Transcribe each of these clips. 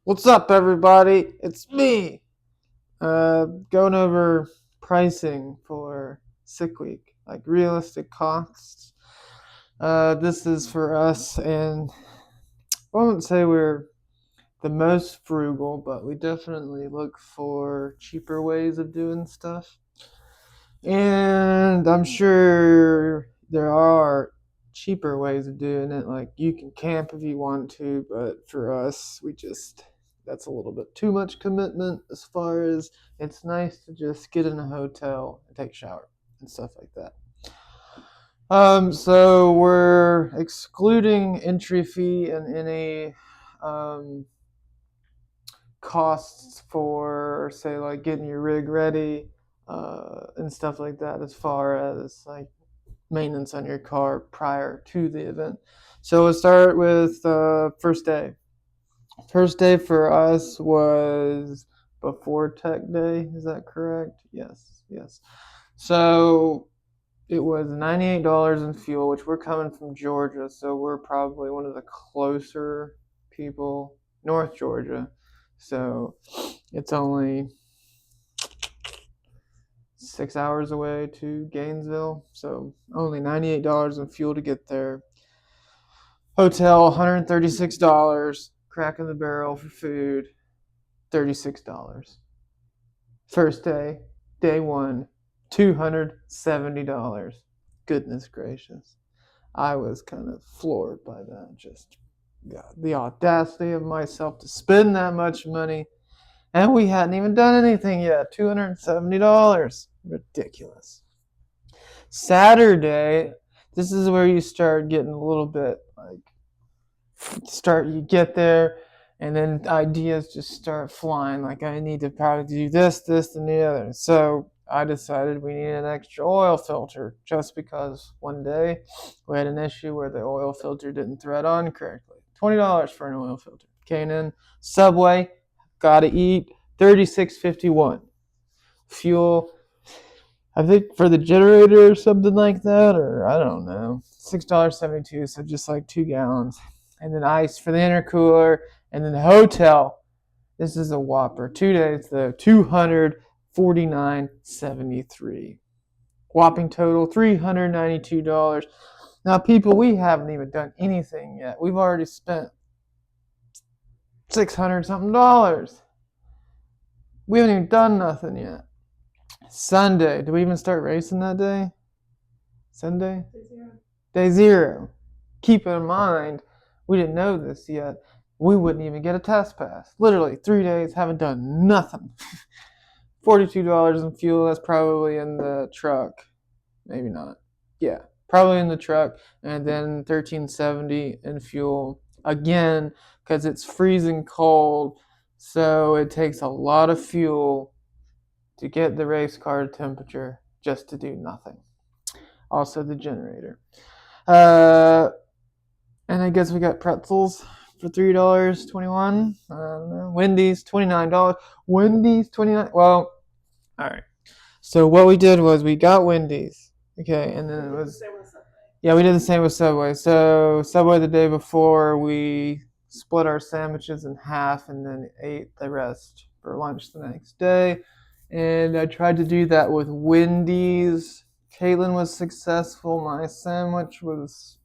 What's up, everybody? It's me. Going over pricing for sick week, like realistic costs. This is for us, and I won't say we're the most frugal, but we definitely look for cheaper ways of doing stuff. And I'm sure there are cheaper ways of doing it. Like you can camp if you want to, but for us, that's a little bit too much commitment as far as it's nice to just get in a hotel and take a shower and stuff like that. So we're excluding entry fee and any um, costs for, say, like getting your rig ready and stuff like that, as far as like maintenance on your car prior to the event. So we'll start with first day. First day for us was before Tech Day. Is that correct? Yes, yes. So it was $98 in fuel, which we're coming from Georgia, so we're probably one of the closer people, North Georgia. So it's only 6 hours away to Gainesville, so only $98 in fuel to get there. Hotel, $136. Crack in the barrel for food, $36. First day, day one, $270. Goodness gracious. I was kind of floored by that. Just the audacity of myself to spend that much money. And we hadn't even done anything yet. $270. Ridiculous. Saturday, this is where you start getting a little bit like, you get there, and then ideas just start flying. Like, I need to probably do this, and the other. So I decided we needed an extra oil filter just because one day we had an issue where the oil filter didn't thread on correctly. $20 for an oil filter. Came in, Subway, gotta eat, $36.51. Fuel, I think for the generator or something like that, or I don't know, $6.72, so just like 2 gallons. And then ice for the intercooler, and then the hotel. This is a whopper. 2 days though, $249.73. Whopping total $392. Now, people, we haven't even done anything yet. We've already spent $600 something. We haven't even done nothing yet. Sunday. Do we even start racing that day? Sunday? Day zero. Keep in mind, we didn't know this yet. We wouldn't even get a test pass. Literally 3 days, haven't done nothing. $42 in fuel. That's probably in the truck. Maybe not. Yeah, probably in the truck. And then $13.70 in fuel again, because it's freezing cold. So it takes a lot of fuel to get the race car temperature just to do nothing. Also the generator. And I guess we got pretzels for $3.21. I don't know. Wendy's $29. Wendy's $29. Well, all right. So what we did was we got Wendy's. Okay, and then it was, yeah, we did the same with Subway. So Subway the day before, we split our sandwiches in half and then ate the rest for lunch the next day. And I tried to do that with Wendy's. Caitlin was successful. My sandwich was,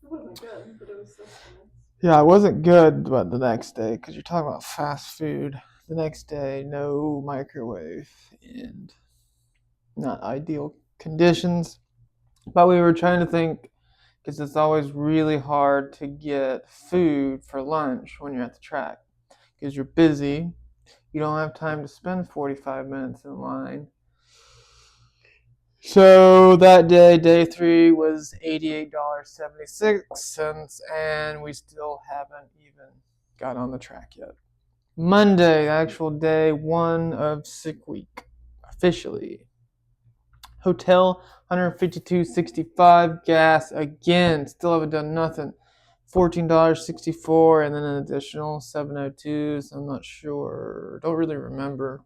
It wasn't good, but it was sustenance. yeah, it wasn't good, but the next day, because you're talking about fast food, the next day, no microwave and not ideal conditions. But we were trying to think, because it's always really hard to get food for lunch when you're at the track, because you're busy. You don't have time to spend 45 minutes in line. So that day, day three, was $88.76, and we still haven't even got on the track yet. Monday, actual day one of sick week, officially. Hotel, $152.65. Gas, again, still haven't done nothing. $14.64, and then an additional $7.02. So I'm not sure. Don't really remember.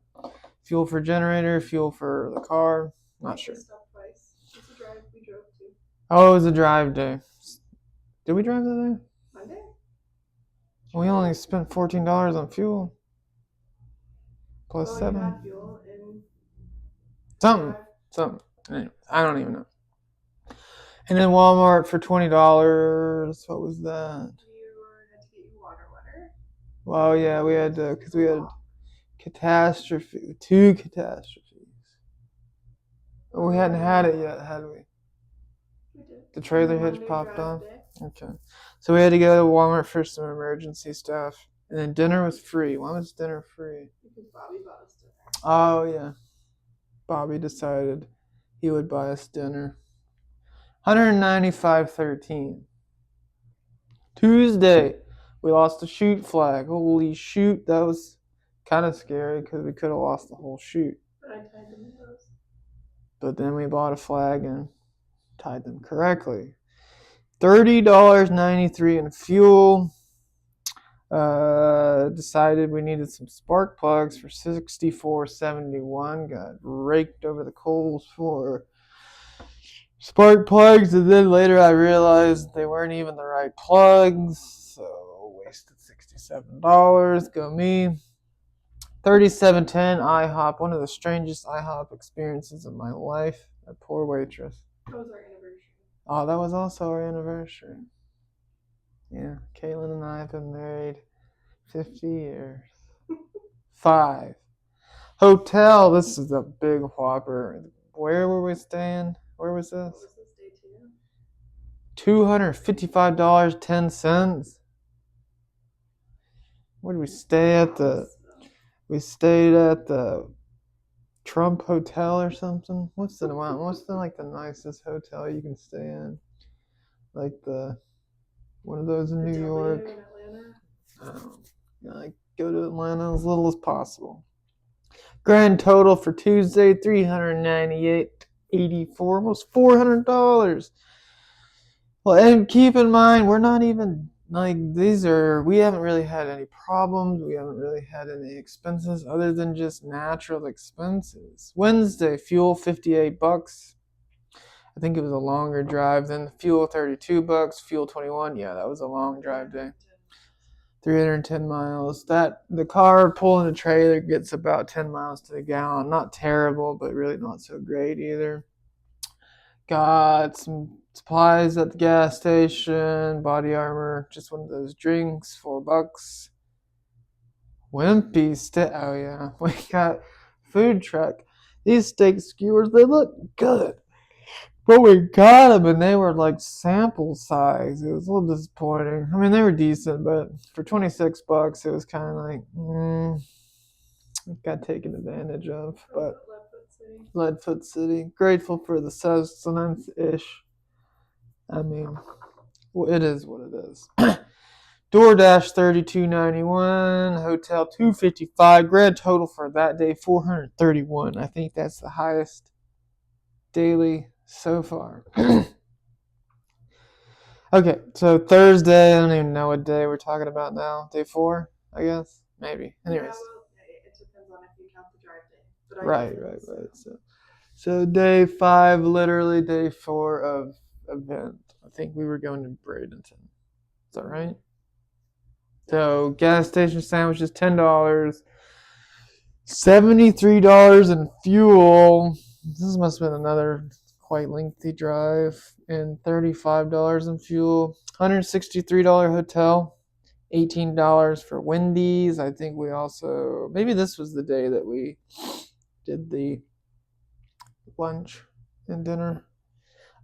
Fuel for generator, fuel for the car. Not sure. Stopped twice. It's a drive we drove to. Oh, it was a drive day. Did we drive that day? Monday? We only spent $14 on fuel. Plus well, you 7. had fuel in Something. drive. Something. Anyway, I don't even know. And then Walmart for $20. What was that? You had to get you water. Well, yeah, we had to, because we had catastrophe, 2 catastrophes. We hadn't had it yet, had we? We did. The trailer hitch Monday popped drive on. day. Okay. So we had to go to Walmart for some emergency stuff. And then dinner was free. Why was dinner free? Because Bobby bought us dinner. Oh, yeah. Bobby decided he would buy us dinner. $195.13. Tuesday, we lost a chute flag. Holy shoot, that was kind of scary because we could have lost the whole chute. But I tied them in those. But then we bought a flag and tied them correctly. $30.93 in fuel. Decided we needed some spark plugs for $64.71. Got raked over the coals for spark plugs, and then later I realized they weren't even the right plugs, so wasted $67. Go me. 3710 IHOP, one of the strangest IHOP experiences of my life. That poor waitress. That was our anniversary. Oh, that was also our anniversary. Yeah, Caitlin and I have been married 50 years. 5. Hotel, this is a big whopper. Where were we staying? Where was What this? was this day $255.10. Where did we stay at we stayed at the Trump Hotel or something. What's the like the nicest hotel you can stay in? Like one of those in New York. In Atlanta. I go to Atlanta as little as possible. Grand total for Tuesday, $398.84, almost $400. Well, and keep in mind, we're not even like we haven't really had any problems. We haven't really had any expenses other than just natural expenses. Wednesday, fuel $58. I think it was a longer drive than the fuel, $32. Fuel 21. Yeah, that was a long drive day. 310 miles. The car pulling a trailer gets about 10 miles to the gallon. Not terrible, but really not so great either. Got some supplies at the gas station, body armor, just one of those drinks, $4. Wimpy oh yeah, we got food truck. These steak skewers, they look good. But we got them and they were like sample size. It was a little disappointing. I mean, they were decent, but for $26, it was kind of like, got taken advantage of. But Leadfoot City, grateful for the sustenance-ish. I mean, well, it is what it is. DoorDash $32.91, hotel $255, grand total for that day $431. I think that's the highest daily so far. Okay, so Thursday, I don't even know what day we're talking about now. Day 4, I guess, maybe. Anyways, Yeah, well, it depends on if you count the drive day. But right. So day 5, literally day 4 of event. I think we were going to Bradenton. Is that right? So gas station sandwiches $10, $73 in fuel. This must have been another quite lengthy drive, and $35 in fuel. $163 hotel, $18 for Wendy's. I think we also maybe this was the day that we did the lunch and dinner.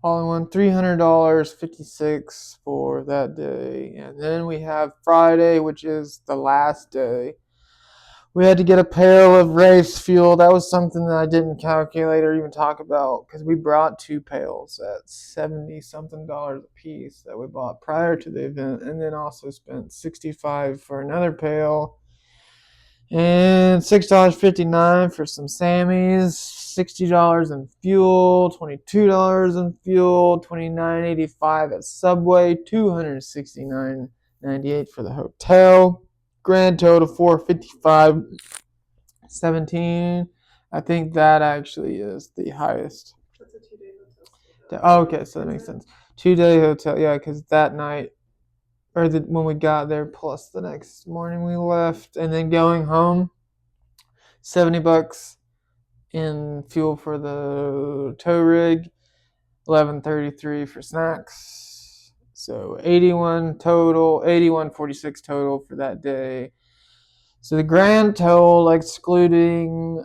All in one, $300.56 for that day. And then we have Friday, which is the last day. We had to get a pail of race fuel. That was something that I didn't calculate or even talk about because we brought 2 pails at $70-something a piece that we bought prior to the event, and then also spent $65 for another pail. And $6.59 for some Sammys, $60 in fuel, $22 in fuel, $29.85 at Subway, $269.98 for the hotel. Grand total $455.17. I think that actually is the highest. That's a 2-day hotel. Oh, okay, so that makes sense. 2-day hotel, yeah, because that night when we got there, plus the next morning we left, and then going home, $70 in fuel for the tow rig, $11.33 for snacks. So 81.46 total for that day. So the grand total, excluding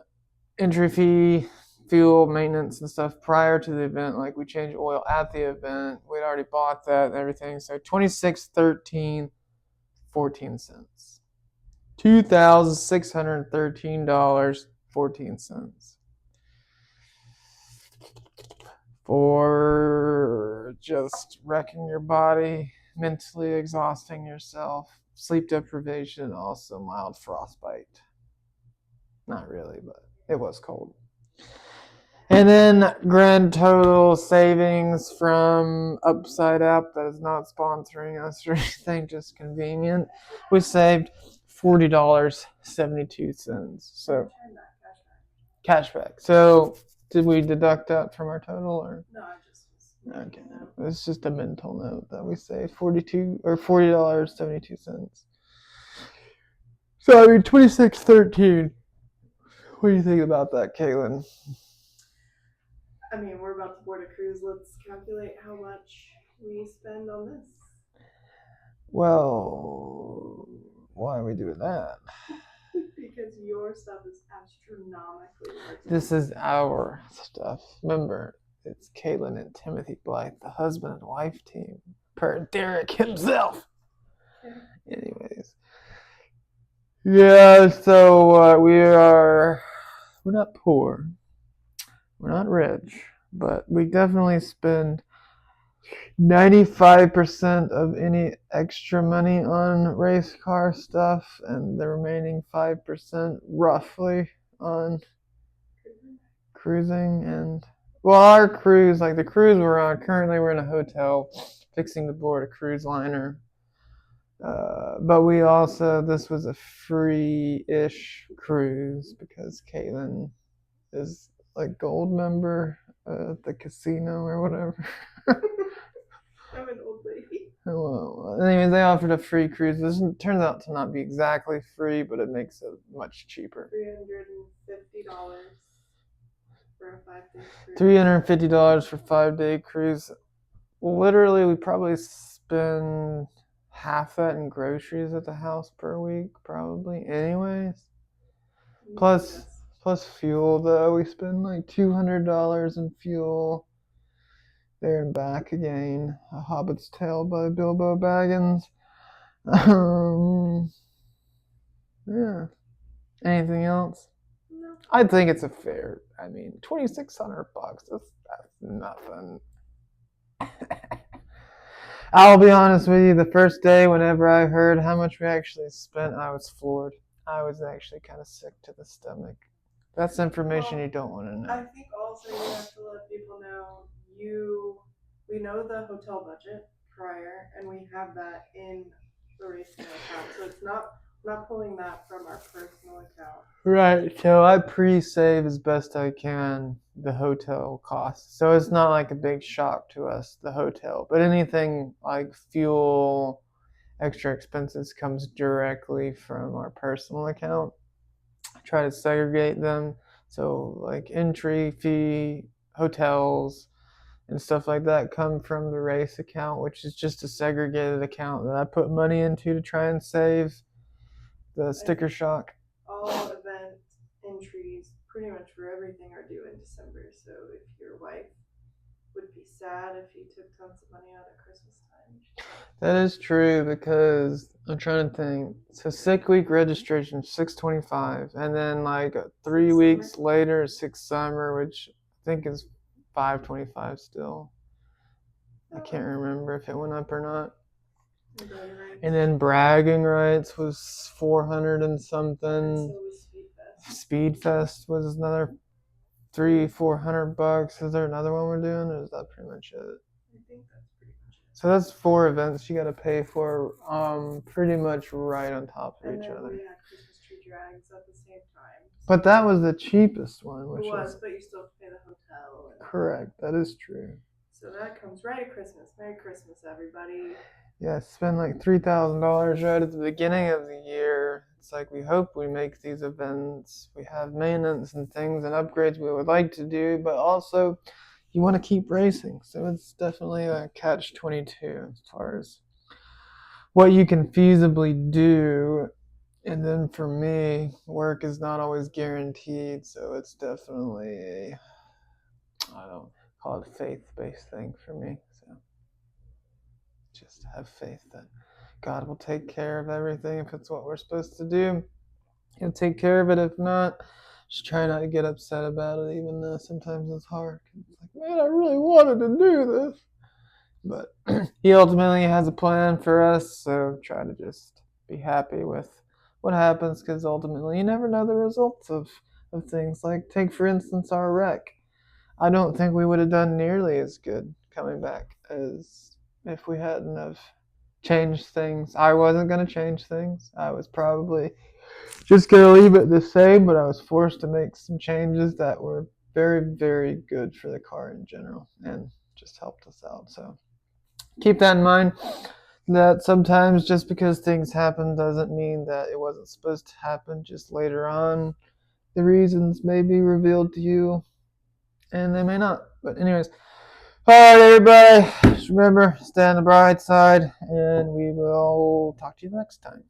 entry fee, fuel, maintenance, and stuff prior to the event, like we changed oil at the event, we'd already bought that and everything. So $26.13.14. $2,613.14 for just wrecking your body, mentally exhausting yourself, sleep deprivation, also mild frostbite. Not really, but it was cold. And then grand total savings from Upside app that is not sponsoring us or anything, just convenient. We saved $40.72. So Turn that cash back. cashback. So did we deduct that from our total or? No, I just was making Okay. a note. It's just a mental note that we saved $40.72. So I mean $26.13. What do you think about that, Kaylin? I mean, we're about to board a cruise. Let's calculate how much we spend on this. Well, why are we doing that? Because your stuff is astronomically more This is our stuff. Remember, it's Kaylin and Timothy Blythe, the husband and wife team, per Derek himself. expensive. Anyways. Yeah, so we're not poor. We're not rich, but we definitely spend 95% of any extra money on race car stuff, and the remaining 5% roughly on cruising. And well, our cruise, like the cruise we're on, currently we're in a hotel fixing to board a cruise liner. But we also, this was a free-ish cruise because Caitlin is like gold member at the casino or whatever. I'm an old lady. Well, anyways, they offered a free cruise. This turns out to not be exactly free, but it makes it much cheaper. $350 for a 5-day cruise. $350 for 5-day cruise. Literally, we probably spend half that in groceries at the house per week, probably. Anyways, plus fuel though, we spend like $200 in fuel. There and back again. A Hobbit's Tale by Bilbo Baggins. Yeah. Anything else? No. I think it's a fair. I mean, $2,600. That's nothing. I'll be honest with you. The first day, whenever I heard how much we actually spent, I was floored. I was actually kind of sick to the stomach. That's information you don't want to know. I think also you have to let people know we know the hotel budget prior, and we have that in the racing account. So it's not we're not pulling that from our personal account. Right. So I pre-save as best I can the hotel costs. So it's not like a big shock to us, the hotel. But anything like fuel, extra expenses comes directly from our personal account. I try to segregate them. So like entry fee, hotels, and stuff like that come from the race account, which is just a segregated account that I put money into to try and save the sticker shock. All event entries, pretty much for everything, are due in December. So if your wife would be sad if you took tons of money out at Christmas time. That is true because I'm trying to think. So sick week registration $625, and then like 3 weeks later, 6 summer, which I think is $525 still. I can't remember if it went up or not. And then bragging rights was 400 and something. So was Speed Fest was another $300-400. Is there another one we're doing, or is that pretty much it? I think that's pretty much it. So that's 4 events you got to pay for, pretty much right on top of And each then other. we had Christmas tree drags at the same time. But that was the cheapest one, which it was, but you still have to pay the hotel. Correct. That is true. So that comes right at Christmas. Merry Christmas, everybody. Yeah, spend like $3,000 right at the beginning of the year. It's like we hope we make these events. We have maintenance and things and upgrades we would like to do, but also you want to keep racing. So it's definitely a catch 22 as far as what you can feasibly do. And then for me, work is not always guaranteed, so it's definitely a, I don't call it a faith-based thing for me. So just have faith that God will take care of everything if it's what we're supposed to do. He'll take care of it. If not, just try not to get upset about it, even though sometimes it's hard. It's like, man, I really wanted to do this. But he ultimately has a plan for us, so try to just be happy with what happens, because ultimately you never know the results of things. Like, take for instance our wreck. I don't think we would have done nearly as good coming back as if we hadn't have changed things. I wasn't going to change things. I was probably just going to leave it the same, but I was forced to make some changes that were very, very good for the car in general and just helped us out. So keep that in mind, that sometimes just because things happen doesn't mean that it wasn't supposed to happen. Just later on, the reasons may be revealed to you and they may not. But anyways, all right, everybody, just remember, stay on the bright side, and we will talk to you next time.